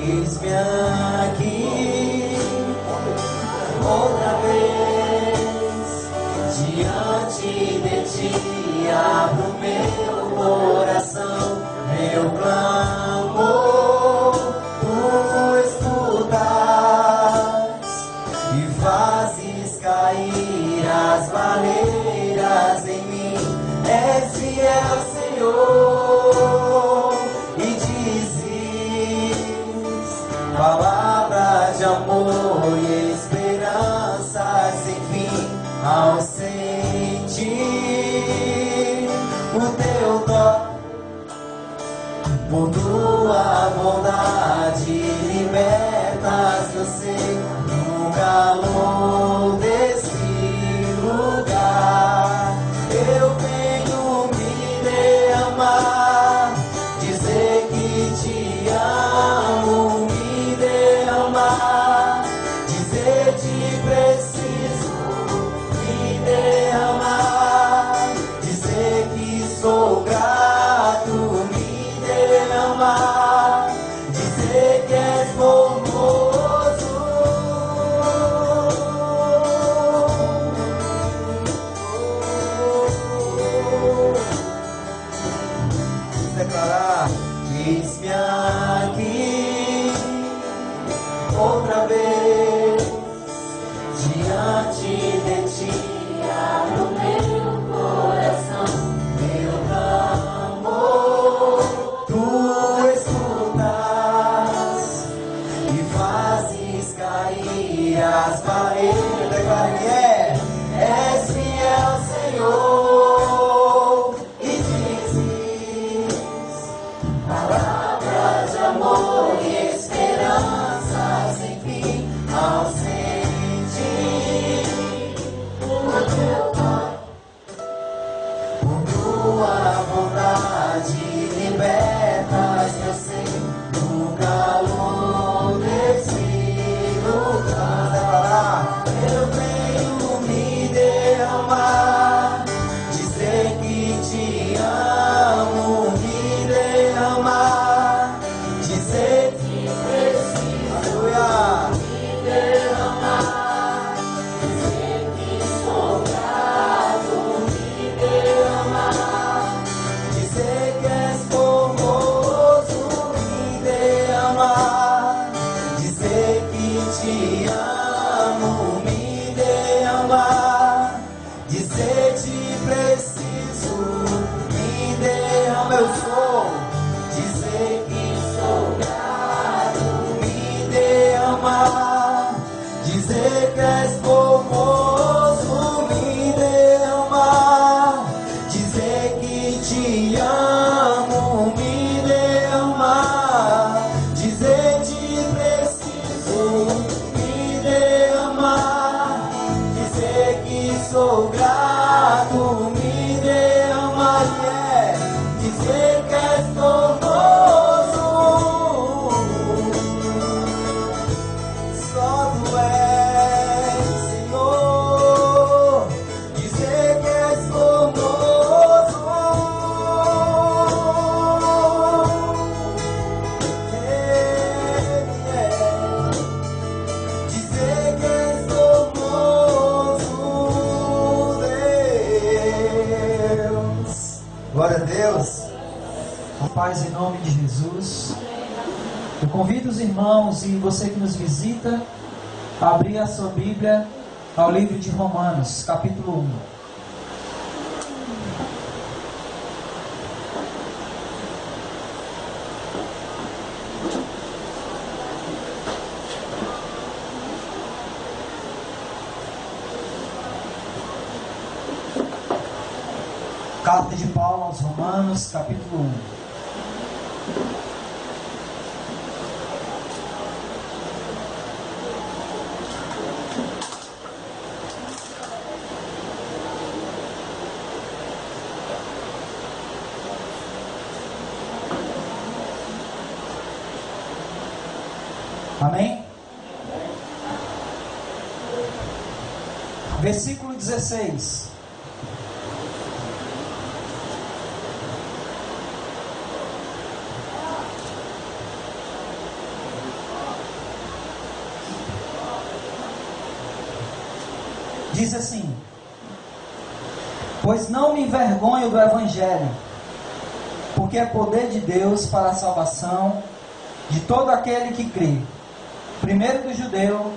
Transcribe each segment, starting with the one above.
Eis-me aqui outra vez diante de ti, abro meu coração, meu clamor, tu escutas e fazes cair as barreiras em mim. És fiel, Senhor, e dizes palavras de amor e esperança sem fim. Ao sentir o teu toque, por tua bondade libertas meu ser no calor desse lugar. Eu venho me derramar, dizer que te amo, me derramar, dizer te preciso, me derramar, dizer que sou grato, me derramar, dizer que és formoso. Declarar: eis-me aqui outra vez diante de ti, abro meu coração, meu clamor, tu escutas e fazes cair as barreiras. Declare-me: és fiel, Senhor, e dizes palavras de amor e esperança sem fim. Ao sentir o teu toque, por tua bondade libertas meu ser no calor desse lugar. Eu venho me derramar, dizer que te amo, me derramar, dizer que preciso, me derramar, dizer que sou grato, me derramar, dizer que és formoso, me derramar, dizer que te amo, me derramar, dizer te preciso, me derramar. Eu sou, dizer que sou grato, me derramar, dizer que és formoso, me derramar, dizer que te amo, me derramar, dizer te preciso, me derramar, dizer que sou grato, me derramar, dizer que és formoso. Só tu és, Senhor, dizer que és formoso. Dizer que és formoso, Deus. Glória a Deus. A paz em nome de Jesus. Eu convido os irmãos e você que nos visita a abrir a sua Bíblia ao livro de Romanos, capítulo 1. Carta de Paulo aos Romanos, capítulo 1. Amém? Versículo 16. Diz assim: pois não me envergonho do Evangelho, porque é poder de Deus para a salvação de todo aquele que crê, primeiro do judeu,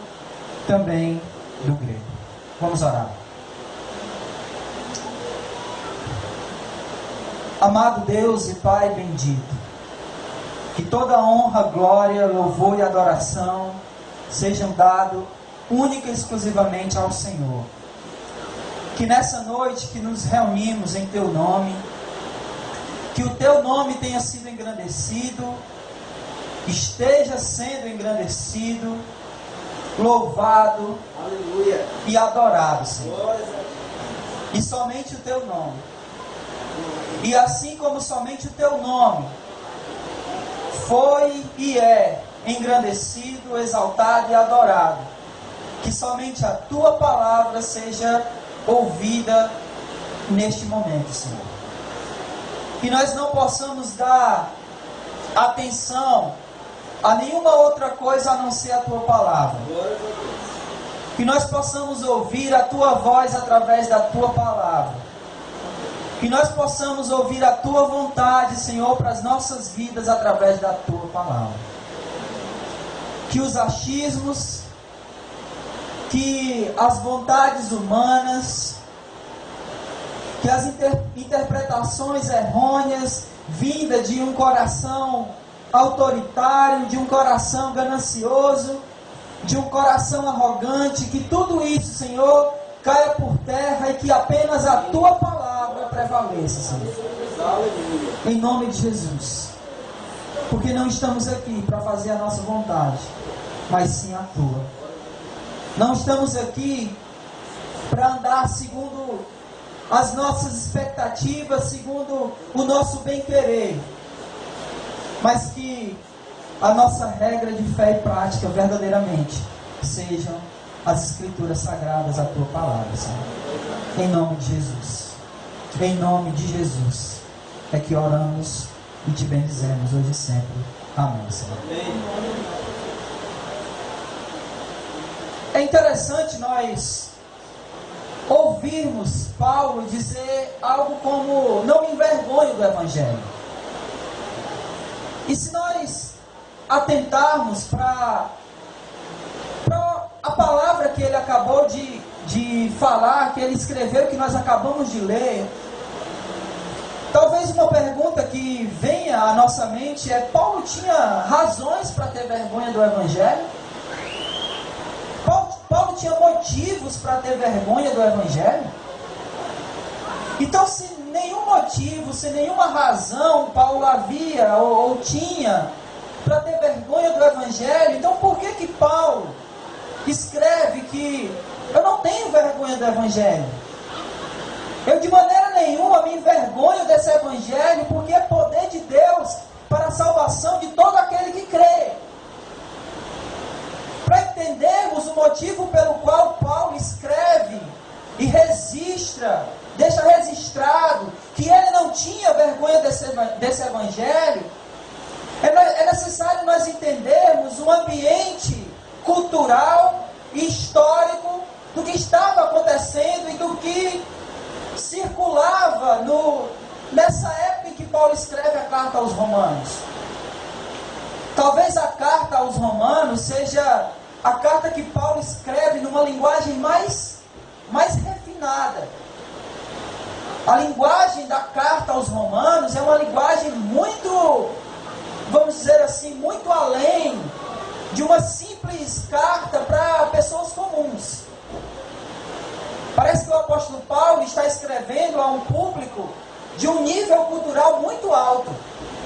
também do grego. Vamos orar. Amado Deus e Pai bendito, que toda honra, glória, louvor e adoração sejam dados única e exclusivamente ao Senhor. Que nessa noite que nos reunimos em Teu nome, que o Teu nome tenha sido engrandecido, esteja sendo engrandecido, louvado, Aleluia. E adorado, Senhor. Glórias a Ti. E somente o Teu nome. E assim como somente o Teu nome foi e é engrandecido, exaltado e adorado, que somente a Tua palavra seja ouvida neste momento, Senhor. Que nós não possamos dar atenção a nenhuma outra coisa a não ser a Tua palavra. Glórias a Deus. Que nós possamos ouvir a Tua voz através da Tua palavra. Que nós possamos ouvir a Tua vontade, Senhor, para as nossas vidas através da Tua palavra. Que os achismos, que as vontades humanas, que as interpretações errôneas, vinda de um coração autoritário, de um coração ganancioso, de um coração arrogante, que tudo isso, Senhor, caia por terra e que apenas a Tua palavra prevaleça, Senhor. Aleluia. Em nome de Jesus. Porque não estamos aqui para fazer a nossa vontade, mas sim a Tua. Não estamos aqui para andar segundo as nossas expectativas, segundo o nosso bem-querer, mas que a nossa regra de fé e prática verdadeiramente sejam as Escrituras Sagradas, a Tua palavra, Senhor. Em nome de Jesus. Em nome de Jesus é que oramos e Te bendizemos hoje e sempre. Amém, Senhor. É interessante nós ouvirmos Paulo dizer algo como: não me envergonho do Evangelho. E se nós atentarmos para a palavra que ele acabou de falar, que ele escreveu, que nós acabamos de ler, talvez uma pergunta que venha à nossa mente é: Paulo tinha razões para ter vergonha do Evangelho? Paulo tinha motivos para ter vergonha do Evangelho? Então, se nenhum motivo, se nenhuma razão Paulo havia ou tinha para ter vergonha do Evangelho, então por que Paulo escreve que eu não tenho vergonha do Evangelho? Eu de maneira nenhuma me envergonho desse Evangelho, porque é poder de Deus para a salvação de todo aquele que crê. Para entendermos o motivo pelo qual Paulo escreve e registra, deixa registrado que ele não tinha vergonha desse Evangelho, é necessário nós entendermos o ambiente cultural e histórico do que estava acontecendo e do que circulava nessa época em que Paulo escreve a carta aos Romanos. Talvez a carta aos Romanos seja a carta que Paulo escreve numa linguagem mais refinada. A linguagem da carta aos Romanos é uma linguagem muito, vamos dizer assim, muito além de uma simples carta para pessoas comuns. Parece que o apóstolo Paulo está escrevendo a um público de um nível cultural muito alto.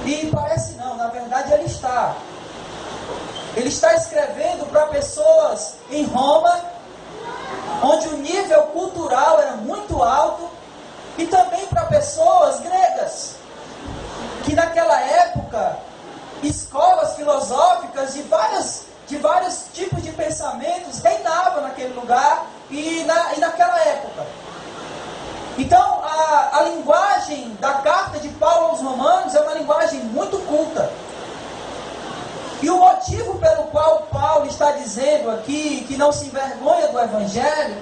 E parece não, na verdade ele está. Ele está escrevendo para pessoas em Roma, onde o nível cultural era muito alto, e também para pessoas gregas, que naquela época, escolas filosóficas de vários tipos de pensamentos reinavam naquele lugar e naquela época. Então, a linguagem da carta de Paulo aos Romanos é uma linguagem muito culta. E o motivo pelo qual Paulo está dizendo aqui que não se envergonha do Evangelho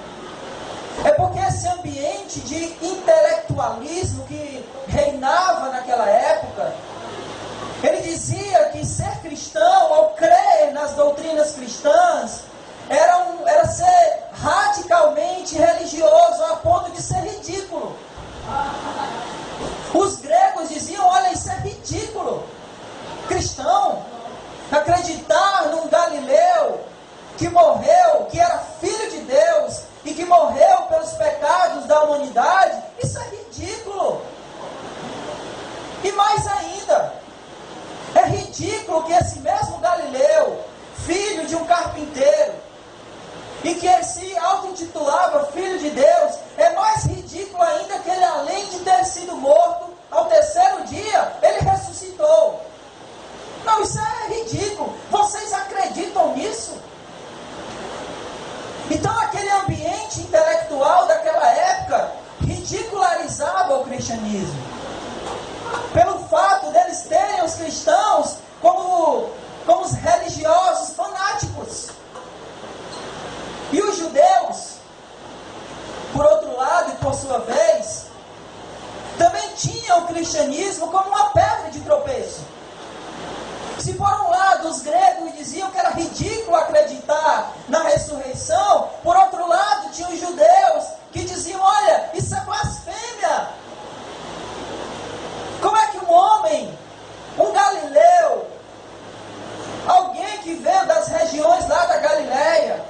ambiente de intelectualismo que reinava naquela época, ele dizia que ser cristão ou crer nas doutrinas cristãs era ser radicalmente religioso a ponto de ser ridículo. Os gregos diziam, olha, isso é ridículo. Cristão, acreditar num Galileu que morreu, que era filho de Deus e que morreu pelos pecados da humanidade, isso é ridículo. E mais ainda, é ridículo que esse mesmo Galileu, filho de um carpinteiro, e que ele se auto-intitulava filho de Deus, é mais ridículo ainda que ele, além de ter sido morto, ao terceiro dia, ele ressuscitou. Não, isso é ridículo. Vocês acreditam nisso? Então aquele ambiente intelectual daquela época ridicularizava o cristianismo. Pelo fato deles terem os cristãos como os religiosos fanáticos. E os judeus, por outro lado e por sua vez, também tinham o cristianismo como uma pedra de tropeço. Se por um lado os gregos diziam que era ridículo acreditar na ressurreição, por outro lado tinha os judeus que diziam, olha, isso é blasfêmia. Como é que um homem, um Galileu, alguém que veio das regiões lá da Galileia,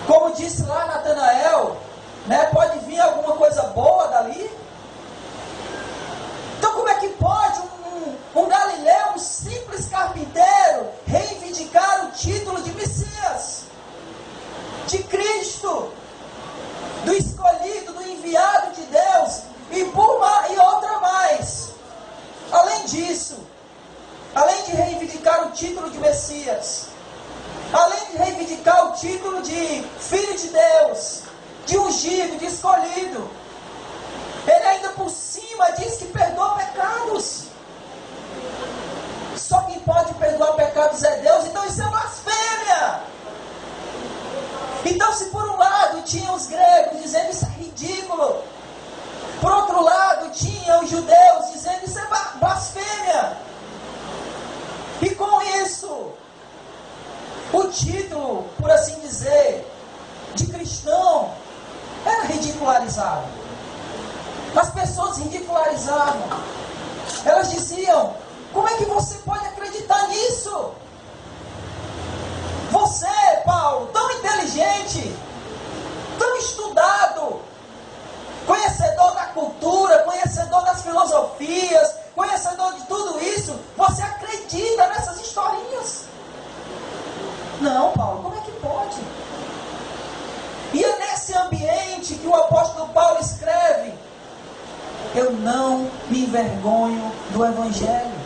como disse lá Natanael, né, pode vir alguma coisa boa dali? Então como é que pode um Galileu, um simples carpinteiro, reivindicar o título de Messias, de Cristo, do escolhido, do enviado de Deus, e outra mais? Além disso, além de reivindicar o título de Messias, além de reivindicar o título de Filho de Deus, de ungido, de escolhido, ele ainda por cima diz que perdoa pecados. Só quem pode perdoar pecados é Deus, então isso é blasfêmia. Então se por um lado tinha os gregos dizendo isso é ridículo, por outro lado tinha os judeus dizendo isso é blasfêmia. E com isso, o título, por assim dizer, de cristão, era ridicularizado. As pessoas ridicularizavam. Elas diziam, como é que você pode acreditar nisso? Você, Paulo, tão inteligente, tão estudado, conhecedor da cultura, conhecedor das filosofias, conhecedor de tudo isso, você acredita nessas historinhas? Não, Paulo, como é que pode? E é nesse ambiente que o apóstolo Paulo escreve, eu não me envergonho do Evangelho.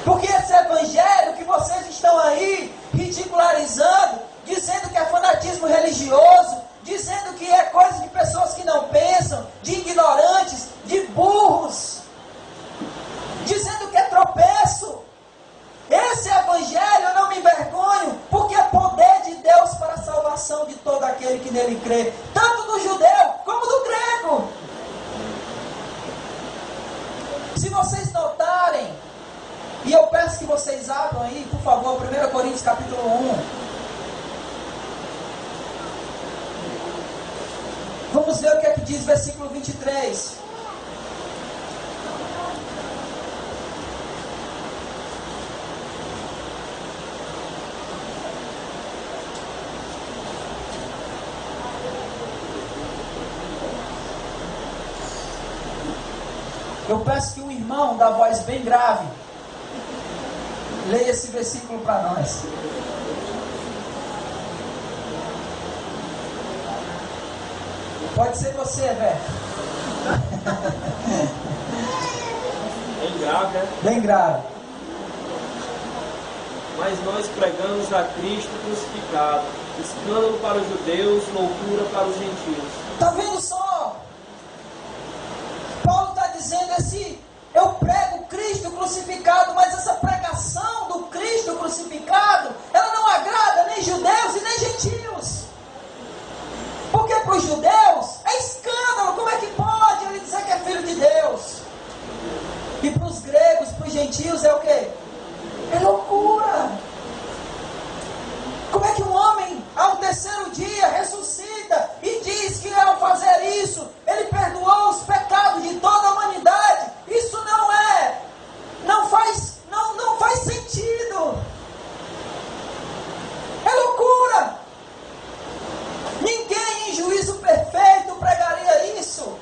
Porque esse Evangelho que vocês estão aí ridicularizando, dizendo que é fanatismo religioso, dizendo que é coisa de pessoas que não pensam, de ignorantes, de burros, dizendo que é tropeço. Esse Evangelho eu não me envergonho, porque é poder de Deus para a salvação de todo aquele que nele crê, tanto do judeu como do grego. Se vocês notarem, e eu peço que vocês abram aí, por favor, 1 Coríntios capítulo 1. Vamos ver o que é que diz o versículo 23. Eu peço que um irmão da voz bem grave leia esse versículo para nós. Pode ser você, velho. Bem grave, né? Bem grave. Mas nós pregamos a Cristo crucificado, escândalo para os judeus, loucura para os gentios. Está vendo só? Paulo está dizendo eu prego Cristo crucificado, mas essa pregação do Cristo crucificado, ela não agrada nem judeus e nem gentios. Porque para os judeus é escândalo. de Deus. E para os gregos, para os gentios é o quê? É loucura. Como é que um homem, ao terceiro dia, ressuscita e diz que ao fazer isso, ele perdoou os pecados de toda a humanidade? Isso não faz sentido. É loucura. Ninguém em juízo perfeito pregaria isso.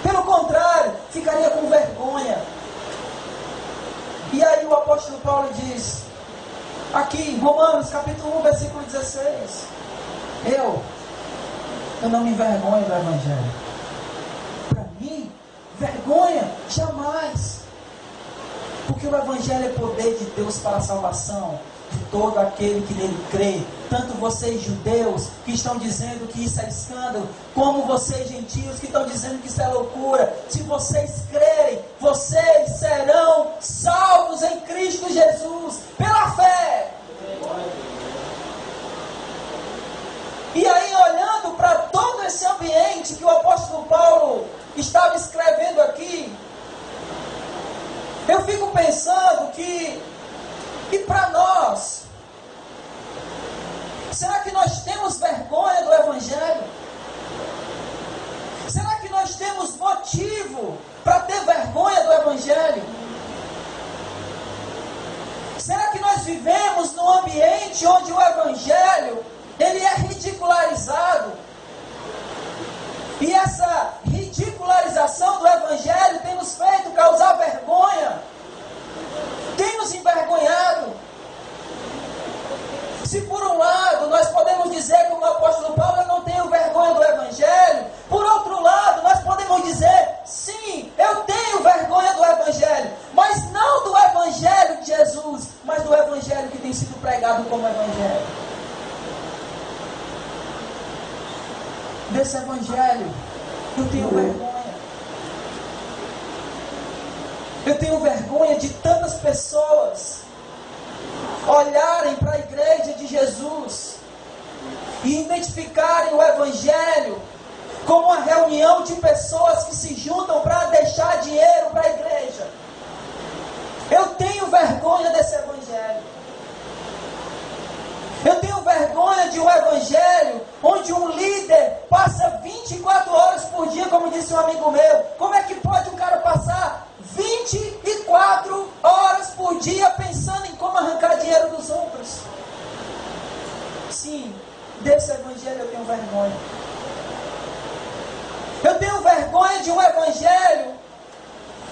Pelo contrário, ficaria com vergonha. E aí o apóstolo Paulo diz, aqui em Romanos capítulo 1, versículo 16, eu não me envergonho do Evangelho. Para mim, vergonha, jamais. Porque o Evangelho é poder de Deus para a salvação de todo aquele que nele crê. Tanto vocês judeus que estão dizendo que isso é escândalo, como vocês gentios que estão dizendo que isso é loucura. Se vocês crerem, vocês serão salvos em Cristo Jesus, pela fé. E aí, olhando para todo esse ambiente que o apóstolo Paulo estava escrevendo aqui, eu fico pensando que para nós, será que nós temos vergonha do Evangelho? Será que nós temos motivo para ter vergonha do Evangelho? Será que nós vivemos num ambiente onde o Evangelho ele é ridicularizado? E essa ridicularização do Evangelho tem nos feito causar vergonha, tem nos envergonhado. Se por um lado nós podemos dizer, como o apóstolo Paulo, eu não tenho vergonha do Evangelho, por outro lado nós podemos dizer, sim, eu tenho vergonha do Evangelho, mas não do Evangelho de Jesus, mas do Evangelho que tem sido pregado como Evangelho. Desse Evangelho eu tenho vergonha. Eu tenho vergonha de tantas pessoas olharem para a igreja de Jesus e identificarem o Evangelho como uma reunião de pessoas que se juntam para deixar dinheiro para a igreja. Eu tenho vergonha desse Evangelho. Eu tenho vergonha de um Evangelho onde um líder passa 24 horas por dia, como disse um amigo meu. Como é que pode um cara passar 24 horas por dia pensando em como arrancar dinheiro dos outros? Sim, desse Evangelho eu tenho vergonha. Eu tenho vergonha de um Evangelho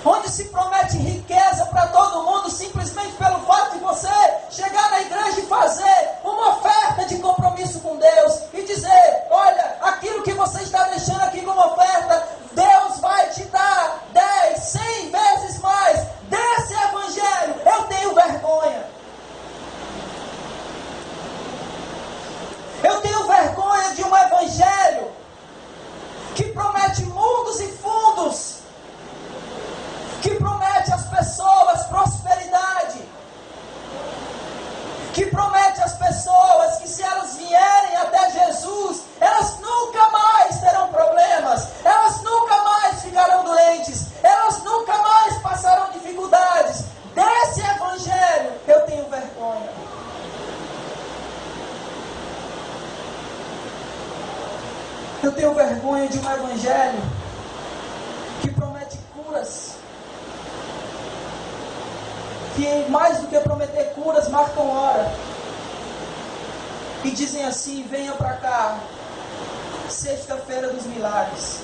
onde se promete riqueza para todo mundo, simplesmente pelo fato de você chegar na igreja e fazer uma oferta de compromisso com Deus e dizer, olha, aquilo que você está deixando aqui como oferta, Deus vai te dar 10, 100 vezes mais. Desse Evangelho eu tenho vergonha. Eu tenho vergonha de um Evangelho que promete mundos e fundos, que promete às pessoas prosperidade, que promete às pessoas que se elas vierem até Jesus, elas nunca mais terão problemas, elas nunca mais ficarão doentes, elas nunca mais passarão dificuldades. Desse Evangelho eu tenho vergonha. Eu tenho vergonha de um Evangelho que promete curas, que mais do que prometer curas, marcam hora e dizem assim, venha para cá, sexta-feira dos milagres,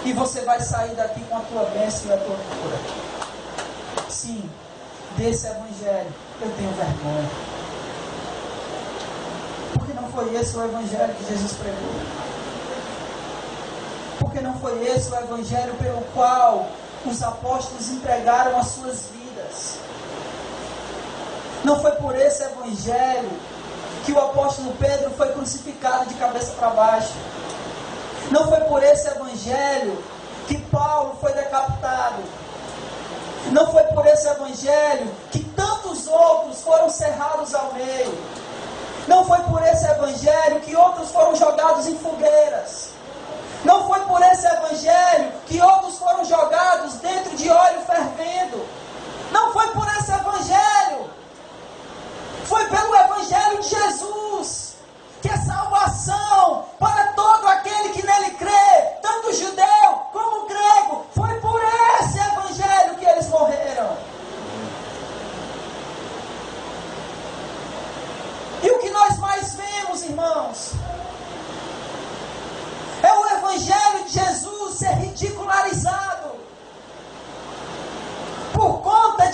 e você vai sair daqui com a tua bênção e a tua cura. Sim, desse Evangelho eu tenho vergonha, porque não foi esse o Evangelho que Jesus pregou, porque não foi esse o Evangelho pelo qual os apóstolos entregaram as suas vidas. Não foi por esse Evangelho que o apóstolo Pedro foi crucificado de cabeça para baixo. Não foi por esse Evangelho que Paulo foi decapitado. Não foi por esse Evangelho que tantos outros foram cerrados ao meio. Não foi por esse Evangelho que outros foram jogados em fogueiras. Não foi por esse Evangelho que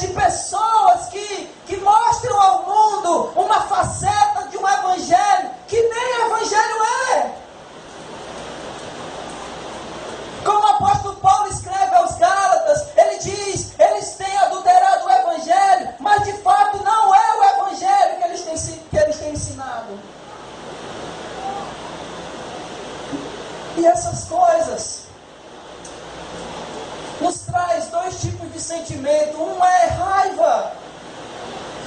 de pessoas que mostram ao mundo uma faceta de um evangelho que nem evangelho é. Como o apóstolo Paulo escreve aos Gálatas, ele diz, eles têm adulterado o evangelho, mas de fato não é o evangelho que eles têm ensinado. E essas coisas nos traz dois tipos de sentimento. Um é raiva,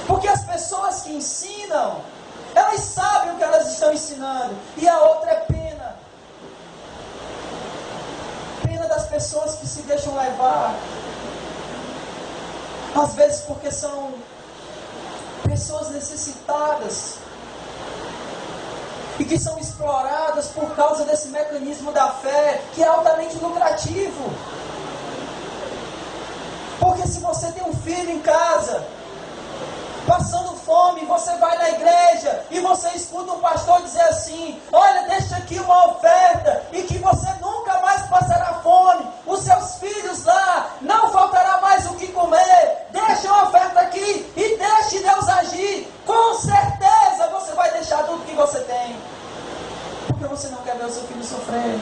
porque as pessoas que ensinam, elas sabem o que elas estão ensinando. E a outra é pena. Pena das pessoas que se deixam levar. Às vezes porque são pessoas necessitadas e que são exploradas por causa desse mecanismo da fé, que é altamente lucrativo. Porque se você tem um filho em casa, passando fome, você vai na igreja e você escuta o pastor dizer assim: olha, deixa aqui uma oferta e que você nunca mais passará fome, os seus filhos lá não faltará mais o que comer, deixa uma oferta aqui e deixe Deus agir. Com certeza você vai deixar tudo que você tem, porque você não quer ver o seu filho sofrer.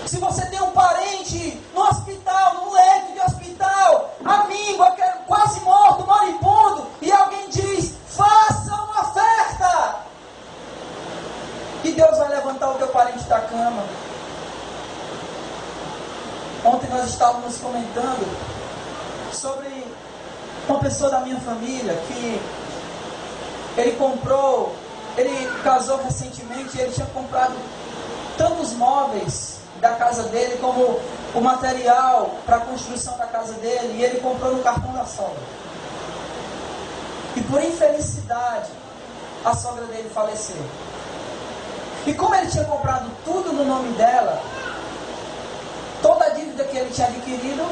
Se você tem um parente no hospital, num leito de hospital, amigo, quase morto, moribundo, e alguém diz: faça uma oferta, e Deus vai levantar o teu parente da cama. Ontem nós estávamos comentando sobre uma pessoa da minha família que ele casou recentemente e ele tinha comprado tantos móveis da casa dele, como o material para a construção da casa dele, e ele comprou no cartão da sogra. E por infelicidade, a sogra dele faleceu. E como ele tinha comprado tudo no nome dela, toda a dívida que ele tinha adquirido,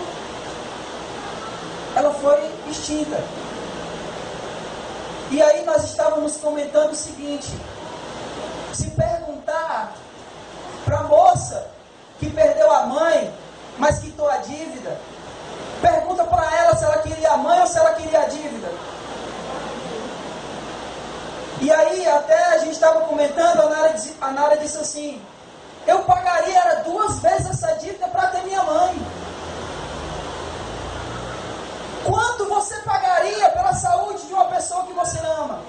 ela foi extinta. E aí nós estávamos comentando o seguinte: se perguntar para a moça que perdeu a mãe, mas quitou a dívida, pergunta para ela se ela queria a mãe ou se ela queria a dívida. E aí até a gente estava comentando, a Nara disse assim: eu pagaria era 2 vezes essa dívida para ter minha mãe. Quanto você pagaria pela saúde de uma pessoa que você ama?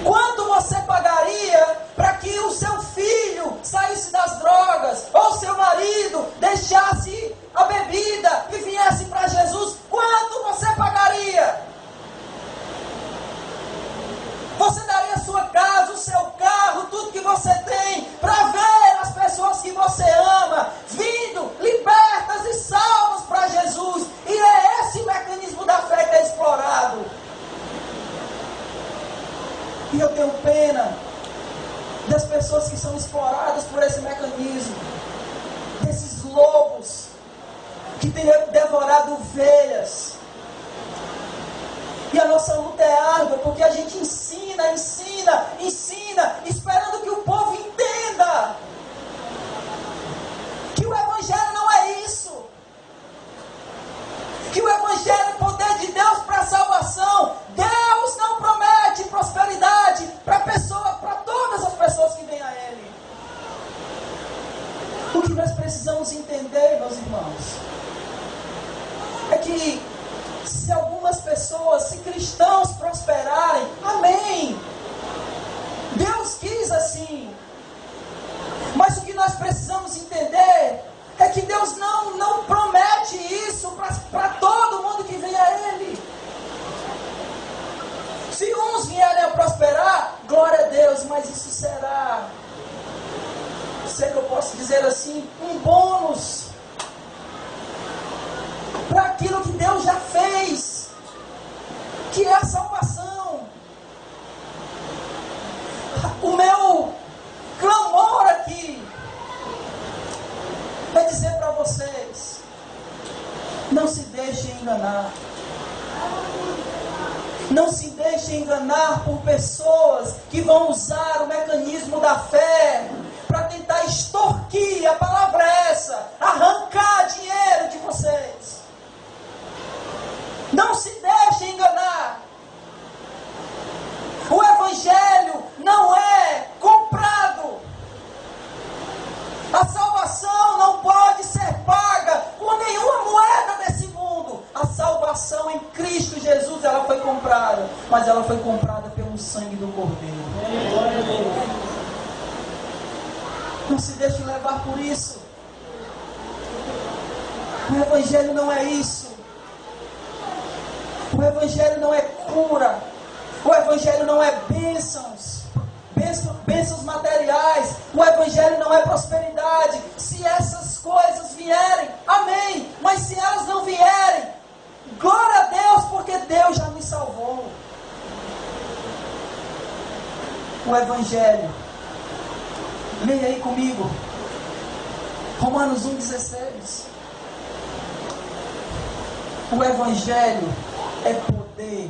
Quanto você pagaria para que o seu filho saísse das drogas, ou seu marido deixasse a bebida e viesse para Jesus? Quanto você pagaria? Você daria a sua casa, o seu carro, tudo que você tem, para ver as pessoas que você ama vindo libertas e salvas para Jesus. E é esse mecanismo da fé que é explorado. E eu tenho pena das pessoas que são exploradas por esse mecanismo, desses lobos que têm devorado ovelhas. E a nossa luta é árdua, porque a gente ensina, esperando que o povo entenda que o Evangelho não é isso, que o Evangelho é o poder de Deus para a salvação. Deus não promete prosperidade para todas as pessoas que vêm a Ele. O que nós precisamos entender, meus irmãos, é que se algumas pessoas, se cristãos prosperarem, amém, Deus quis assim. Mas o que nós precisamos entender é que Deus não promete isso para todo mundo que vem a Ele. Se uns vierem a prosperar, glória a Deus, mas isso será, sei que eu posso dizer assim, um bônus para aquilo que Deus já fez, que é a salvação. O meu clamor aqui é dizer para vocês: não se deixem enganar. Não se deixem enganar por pessoas que vão usar o mecanismo da fé para tentar extorquir, a palavra é essa, arrancar dinheiro sangue do Cordeiro. Não se deixe levar por isso. O Evangelho não é isso. O Evangelho não é cura. O Evangelho não é bênçãos materiais. O Evangelho não é prosperidade. Se essas coisas vierem, amém. Mas se elas não vierem, glória a Deus, porque Deus já me salvou. O Evangelho, leia aí comigo, Romanos 1,16. O Evangelho é poder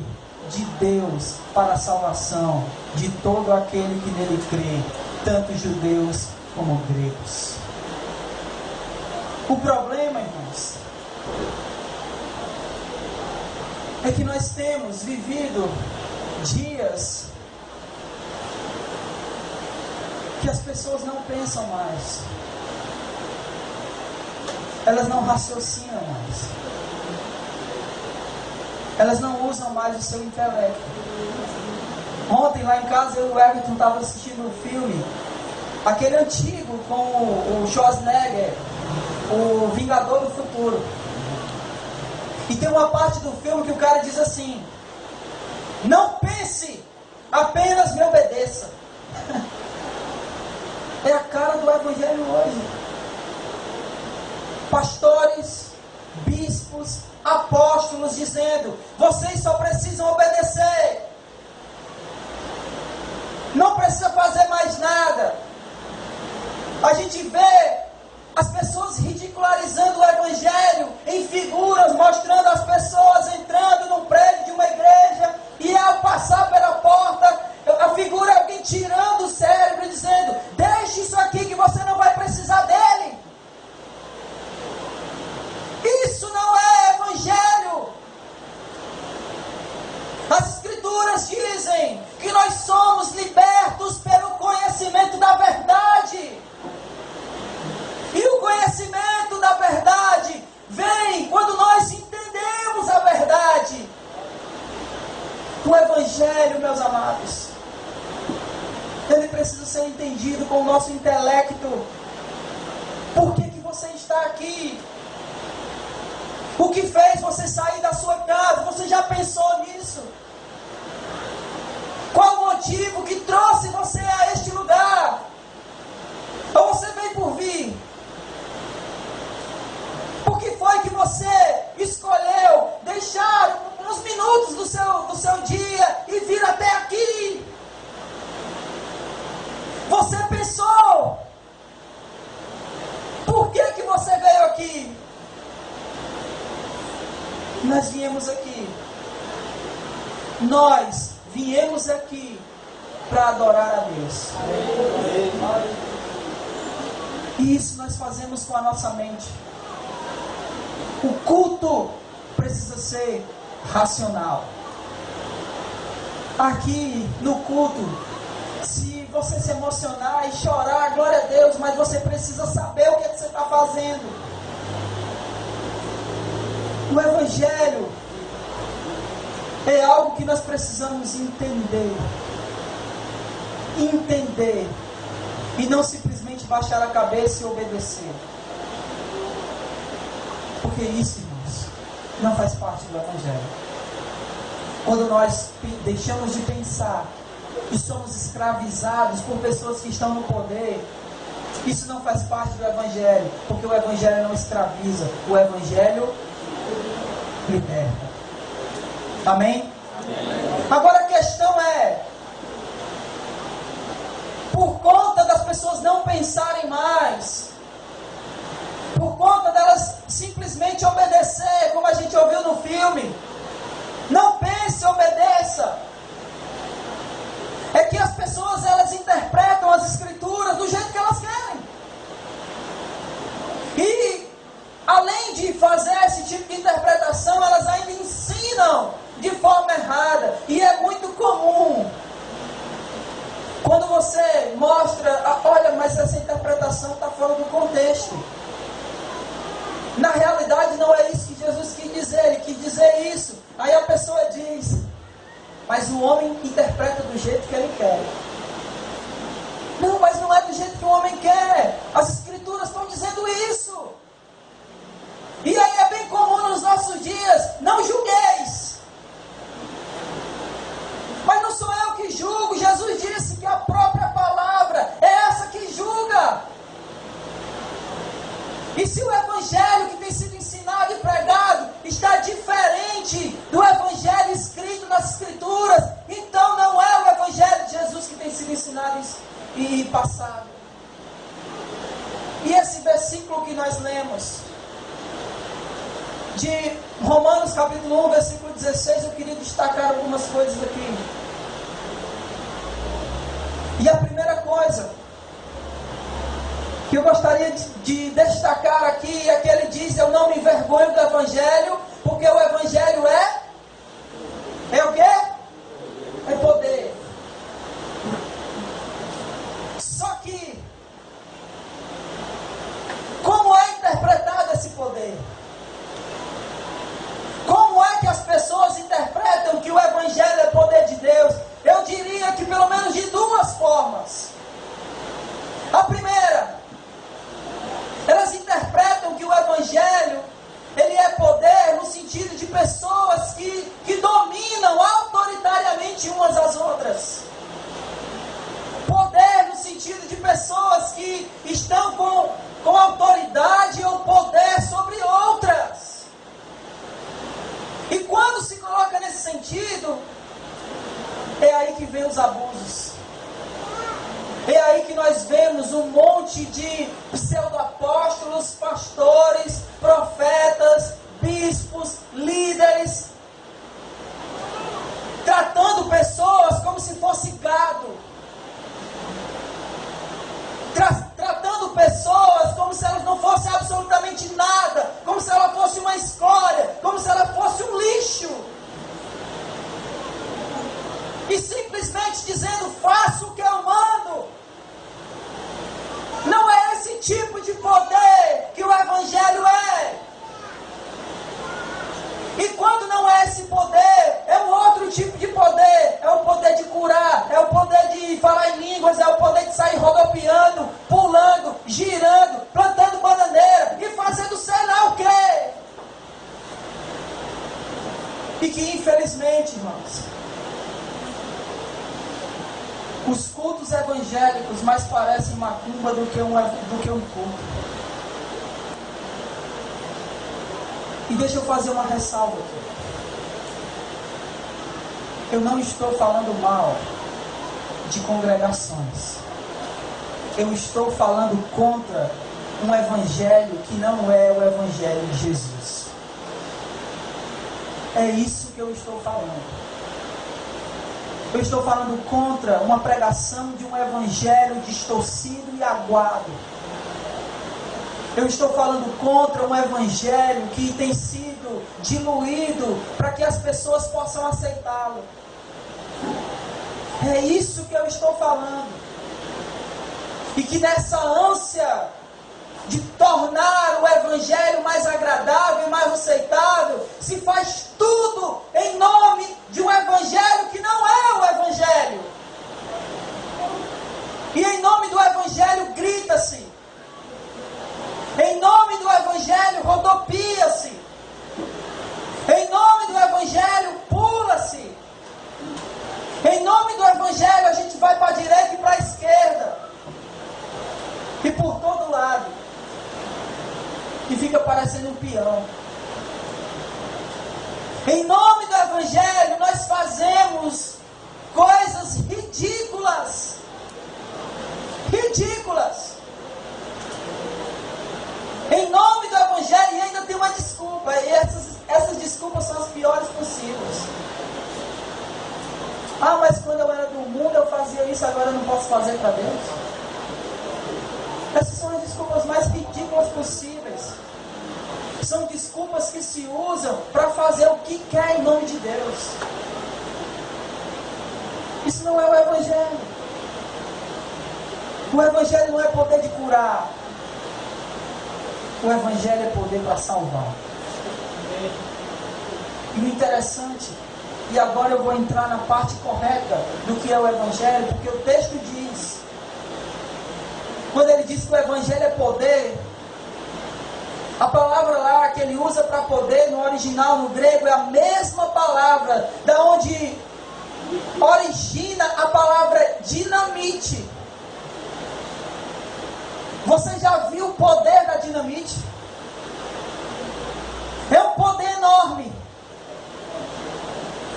de Deus para a salvação de todo aquele que nele crê, tanto judeus como gregos. O problema, irmãos, é que nós temos vivido dias que as pessoas não pensam mais, elas não raciocinam mais, elas não usam mais o seu intelecto. Ontem lá em casa eu e o Everton estavam assistindo um filme, aquele antigo com o Schwarzenegger, o Vingador do Futuro. E tem uma parte do filme que o cara diz assim: não pense, apenas me obedeça. É a cara do Evangelho hoje. Pastores, bispos, apóstolos dizendo: vocês só precisam obedecer, não precisa fazer mais nada. A gente vê as pessoas ridicularizando o Evangelho em figuras, mostrando as pessoas entrando num prédio de uma igreja e ao passar pela porta, a figura é alguém tirando o cérebro e dizendo: deixe isso aqui que você não vai precisar dele. Isso não é Evangelho. As Escrituras dizem que nós somos libertos pelo conhecimento da verdade. E o conhecimento da verdade vem quando nós entendemos a verdade. O Evangelho, meus amados, ele precisa ser entendido com o nosso intelecto. Por que você está aqui? O que fez você sair da sua casa? Você já pensou nisso? Qual o motivo que trouxe você a este lugar? Ou você veio por vir? Por que foi que você escolheu deixar uns minutos do seu dia e vir até aqui? Você pensou? Por que você veio aqui? Nós viemos aqui. Nós viemos aqui para adorar a Deus. E isso nós fazemos com a nossa mente. O culto precisa ser racional. Aqui no culto, se você se emocionar e chorar, glória a Deus, mas você precisa saber o que você está fazendo. O Evangelho é algo que nós precisamos entender. Entender. E não simplesmente baixar a cabeça e obedecer. Porque isso, irmãos, não faz parte do Evangelho. Quando nós deixamos de pensar e somos escravizados por pessoas que estão no poder, isso não faz parte do Evangelho. Porque o Evangelho não escraviza. O Evangelho liberta. Amém? Amém? Agora a questão é, por conta das pessoas não pensarem mais, por conta delas simplesmente obedecer, como a gente ouviu no filme, não pense, obedeça. É que as pessoas, elas interpretam as Escrituras do jeito que elas querem. E além de fazer esse tipo de interpretação, elas ainda ensinam de forma errada. E é muito comum, quando você mostra, olha, mas essa interpretação está fora do contexto. Na realidade não é isso que Jesus quis dizer, ele quis dizer isso. Aí a pessoa diz: mas o homem interpreta do jeito que ele quer. Não, mas não é do jeito que o homem quer. As Escrituras estão dizendo isso. E aí é bem comum nos nossos dias, não julgueis. Mas não sou eu que julgo, Jesus disse que a própria palavra é essa que julga. E se o evangelho que tem sido ensinado e pregado está diferente do evangelho escrito nas Escrituras, então não é o evangelho de Jesus que tem sido ensinado e passado. E esse versículo que nós lemos, de Romanos capítulo 1, versículo 16, eu queria destacar algumas coisas aqui. E a primeira coisa que eu gostaria de destacar aqui é que ele diz: eu não me envergonho do Evangelho, porque o Evangelho é o quê? É poder. Só que, como é interpretado esse poder? Como é que as pessoas interpretam que o Evangelho é poder de Deus? Eu diria que pelo menos de duas formas. A primeira, elas interpretam que o Evangelho, ele é poder no sentido de pessoas que dominam autoritariamente umas às outras. Poder no sentido de pessoas que estão com autoridade ou poder sobre outras. E quando se coloca nesse sentido, é aí que vem os abusos. É aí que nós vemos um monte de pseudo-apóstolos, pastores, profetas, bispos, líderes, tratando pessoas como se fosse gado. Tratando pessoas como se elas não fossem absolutamente nada, como se ela fosse uma escória, como se ela fosse um lixo. E simplesmente dizendo: faça o que eu mando. Não é esse tipo de poder que o Evangelho é. E quando não é esse poder, é um outro tipo de poder. É o poder de curar, é o poder de falar em línguas, é o poder de sair rodopiando, pulando, girando, plantando bananeira e fazendo sei lá o quê. E que infelizmente, irmãos, os cultos evangélicos mais parecem macumba do que um culto. E deixa eu fazer uma ressalva aqui. Eu não estou falando mal de congregações. Eu estou falando contra um evangelho que não é o evangelho de Jesus. É isso que eu estou falando. Eu estou falando contra uma pregação de um evangelho distorcido e aguado. Eu estou falando contra um evangelho que tem sido diluído para que as pessoas possam aceitá-lo. É isso que eu estou falando. E que nessa ânsia de tornar o evangelho mais agradável e mais aceitável, se faz tudo em nome de um evangelho que não é o evangelho. E em nome do evangelho grita-se. Em nome do evangelho rodopia-se. Em nome do evangelho pula-se. Em nome do evangelho a gente vai para a direita e para a esquerda. E por todo lado. E fica parecendo um peão. Em nome do evangelho nós fazemos coisas ridículas. Ridículas. Em nome do evangelho, e ainda tem uma desculpa. E essas desculpas são as piores possíveis. Ah, mas quando eu era do mundo eu fazia isso, agora eu não posso fazer para Deus. Essas são as desculpas mais ridículas possíveis. São desculpas que se usam para fazer o que quer em nome de Deus. Isso não é o evangelho. O evangelho não é poder de curar. O evangelho é poder para salvar. E o interessante E agora eu vou entrar na parte correta do que é o Evangelho, porque o texto diz, quando ele diz que o Evangelho é poder, a palavra lá que ele usa para poder, no original, no grego, é a mesma palavra da onde origina a palavra dinamite. Você já viu o poder da dinamite? É um poder enorme.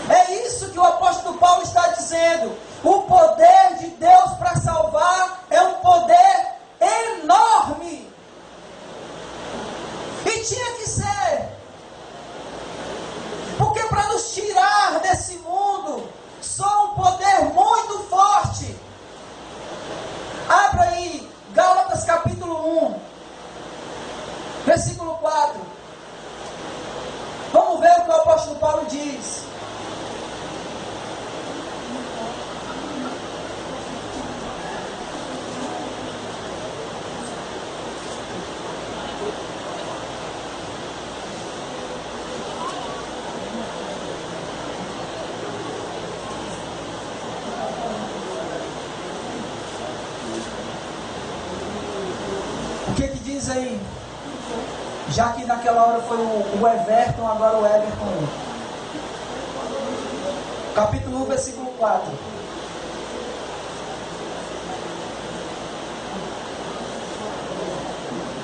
É isso que o apóstolo Paulo está dizendo. O poder de Deus para salvar é um poder enorme. E tinha que ser. Porque para nos tirar desse mundo, só um poder muito forte. Abra aí, Gálatas capítulo 1, versículo 4. Vamos ver o que o apóstolo Paulo diz. O que diz aí? Já que naquela hora foi o Everton, agora o Everton. Capítulo 1, versículo 4.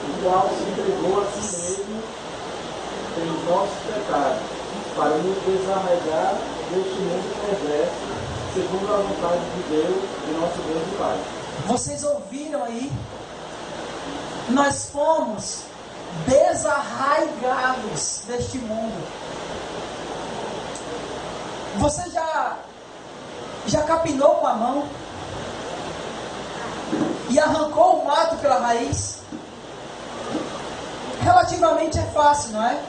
O qual se entregou a si mesmo pelos nossos pecados, para nos desarraigar deste mundo perverso, segundo a vontade de Deus, de nosso Deus e Pai. Vocês ouviram aí? Nós fomos desarraigados deste mundo. Você já capinou com a mão e arrancou o mato pela raiz? Relativamente é fácil, não é?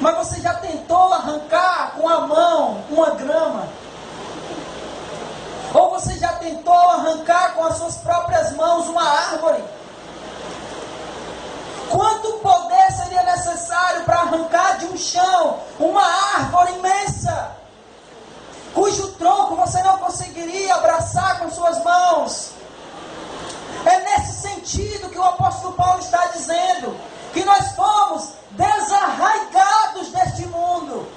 Mas você já tentou arrancar com a mão uma grama? Ou você já tentou arrancar com as suas próprias mãos uma árvore? Quanto poder seria necessário para arrancar de um chão uma árvore imensa, cujo tronco você não conseguiria abraçar com suas mãos? É nesse sentido que o apóstolo Paulo está dizendo que nós fomos desarraigados deste mundo,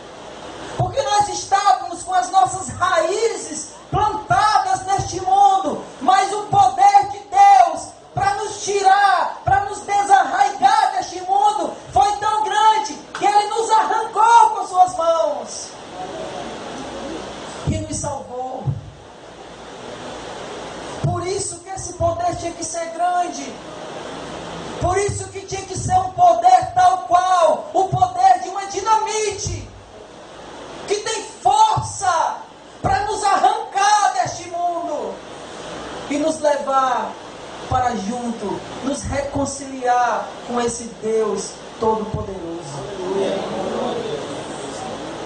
porque nós estávamos com as nossas raízes plantadas neste mundo, mas o poder de Deus para nos tirar, para nos desarraigar deste mundo, foi tão grande que Ele nos arrancou com suas mãos e nos salvou. Por isso que esse poder tinha que ser grande, por isso que tinha que ser um poder tal qual o poder de uma dinamite, que tem força para nos arrancar deste mundo e nos levar para junto, nos reconciliar com esse Deus Todo-Poderoso.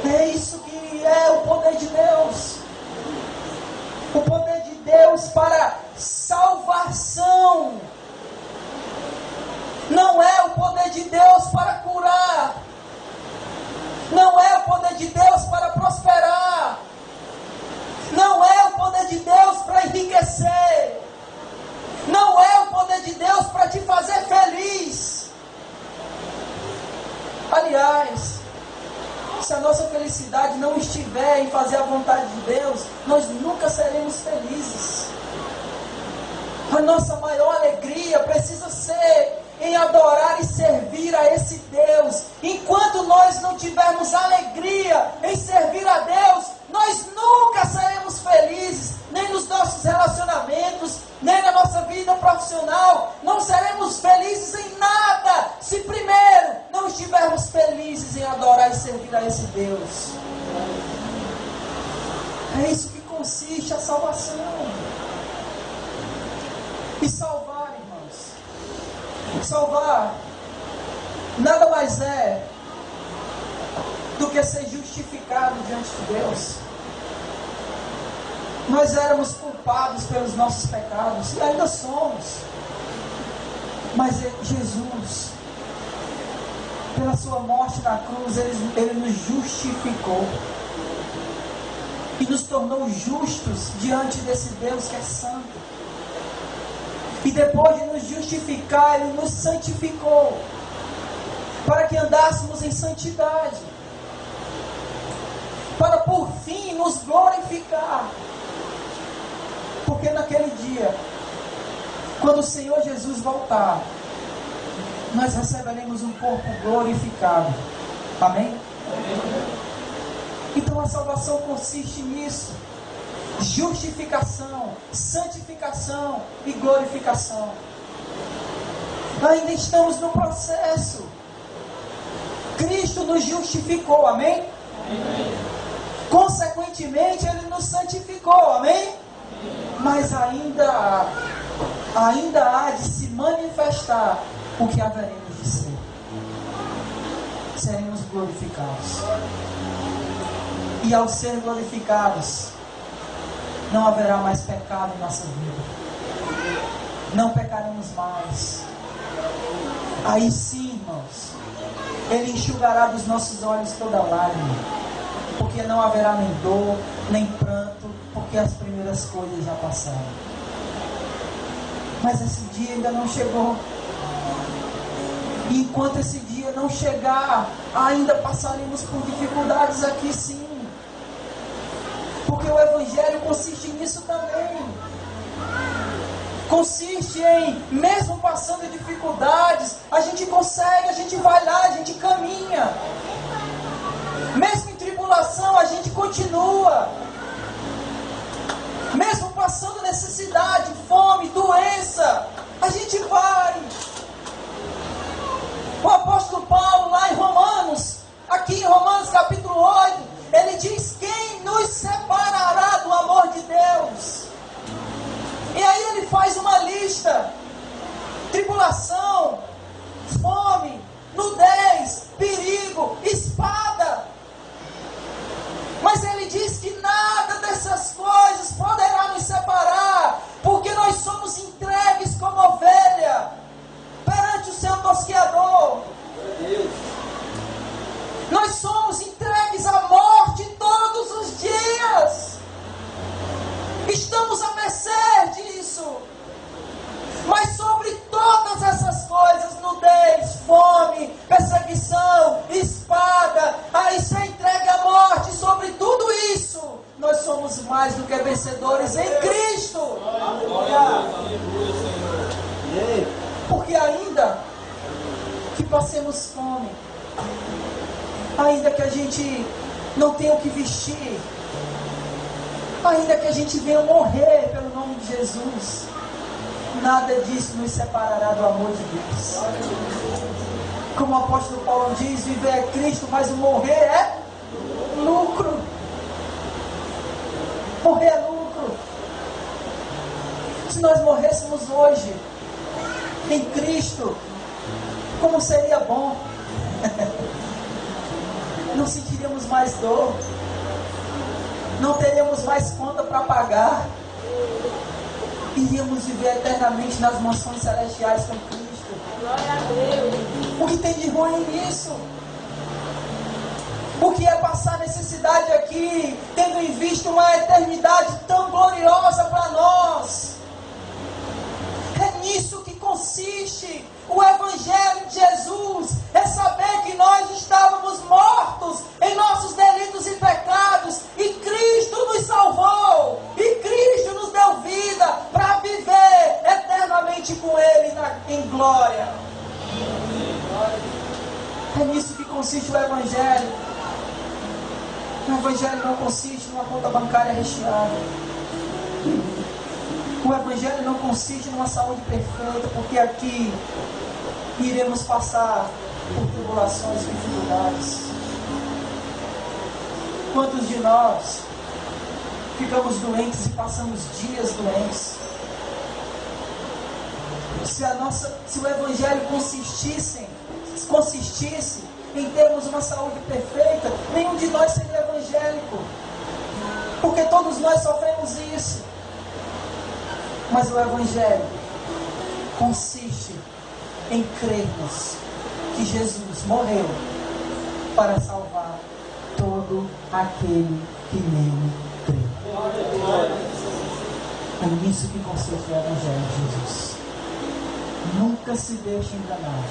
É isso que é o poder de Deus. O poder de Deus para salvação. Não é o poder de Deus para curar. Não é o poder de Deus para prosperar. Não é o poder de Deus para enriquecer. Não é o poder de Deus para te fazer feliz. Aliás, se a nossa felicidade não estiver em fazer a vontade de Deus, nós nunca seremos felizes. A nossa maior alegria precisa ser em adorar e servir a esse Deus. Enquanto nós não tivermos alegria em servir a Deus, nós nunca seremos felizes, nem nos nossos relacionamentos, nem na nossa vida profissional. Não seremos felizes em nada, se primeiro não estivermos felizes em adorar e servir a esse Deus. É isso que consiste a salvação. E salvar, irmãos, salvar nada mais é do que ser justificado diante de Deus. Nós éramos culpados pelos nossos pecados, e ainda somos. Mas Jesus, pela sua morte na cruz, Ele nos justificou. e nos tornou justos diante desse Deus que é santo. E depois de nos justificar, Ele nos santificou, para que andássemos em santidade, para por fim nos glorificar. Porque naquele dia, quando o Senhor Jesus voltar, nós receberemos um corpo glorificado. Amém? Então a salvação consiste nisso: justificação, santificação e glorificação. Ainda estamos no processo. Cristo nos justificou, amém? Amém. Consequentemente, Ele nos santificou, amém? Mas ainda há de se manifestar o que haveremos de ser. Seremos glorificados. E ao ser glorificados, não haverá mais pecado em nossa vida. Não pecaremos mais. Aí sim, irmãos, Ele enxugará dos nossos olhos toda lágrima, porque não haverá nem dor, nem pranto, porque as primeiras coisas já passaram. Mas esse dia ainda não chegou. E enquanto esse dia não chegar, ainda passaremos por dificuldades aqui sim. Porque o Evangelho consiste nisso também. Consiste em, mesmo passando dificuldades, a gente consegue, a gente vai lá, a gente caminha. Mesmo em tribulação, a gente continua. Mesmo passando necessidade, fome, doença, a gente vai. O apóstolo Paulo, lá em Romanos, aqui em Romanos capítulo 8, ele diz: quem nos separará do amor de Deus? E aí ele faz uma lista: tribulação, fome, nudez, perigo, espada. Mas ele diz que nada dessas coisas poderá nos separar, porque nós somos entregues como ovelha perante o seu tosqueador. Nós somos entregues à morte todos os dias. Estamos à mercê disso. Mas sobre todas essas coisas, nudez, fome, perseguição, espada, aí ser entregue à morte, sobre tudo isso, nós somos mais do que vencedores em Cristo. Porque ainda que passemos fome, ainda que a gente não tenha o que vestir, ainda que a gente venha morrer pelo nome de Jesus, nada disso nos separará do amor de Deus. Como o apóstolo Paulo diz: viver é Cristo, mas o morrer é lucro. Morrer é lucro. Se nós morrêssemos hoje em Cristo, como seria bom. Não sentiríamos mais dor, não teríamos mais conta para pagar, iríamos viver eternamente nas mansões celestiais com Cristo. Glória a Deus. O que tem de ruim nisso? O que é passar necessidade aqui, tendo em vista uma eternidade tão gloriosa para nós? É nisso que consiste o Evangelho de Jesus, é saber que nós estávamos mortos em nossos delitos e pecados, e Cristo nos salvou, e Cristo nos deu vida para viver eternamente com Ele em glória. É nisso que consiste o Evangelho. O Evangelho não consiste numa conta bancária recheada. O Evangelho não consiste numa saúde perfeita, porque aqui iremos passar por tribulações e dificuldades. Quantos de nós ficamos doentes e passamos dias doentes? Se o Evangelho consistisse em termos uma saúde perfeita, nenhum de nós seria evangélico, porque todos nós sofremos isso. Mas o Evangelho consiste em crermos que Jesus morreu para salvar todo aquele que nele crê. É nisso que consiste o Evangelho de Jesus. Nunca se deixe enganar.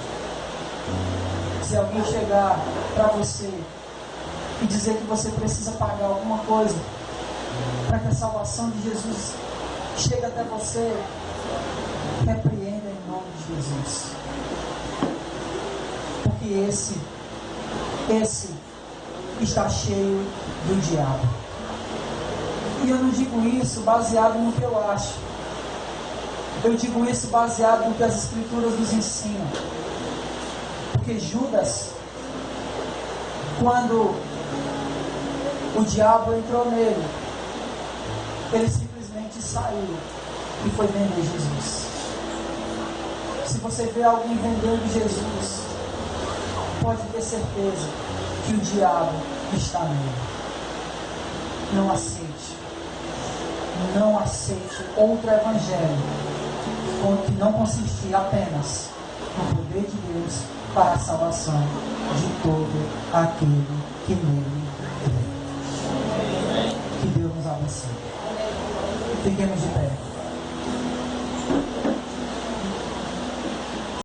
Se alguém chegar para você e dizer que você precisa pagar alguma coisa para que a salvação de Jesus chegue até você, repreenda em nome de Jesus. Porque esse está cheio do diabo. E eu não digo isso baseado no que eu acho. Eu digo isso baseado no que as Escrituras nos ensinam. Porque Judas, quando o diabo entrou nele, ele simplesmente saiu e foi vender Jesus. Se você vê alguém vendendo Jesus, pode ter certeza que o diabo está nele. Não aceite. Não aceite outro evangelho que não consistir apenas no poder de Deus para a salvação de todo aquele que nele crê. Que Deus nos abençoe. Fiquemos de pé.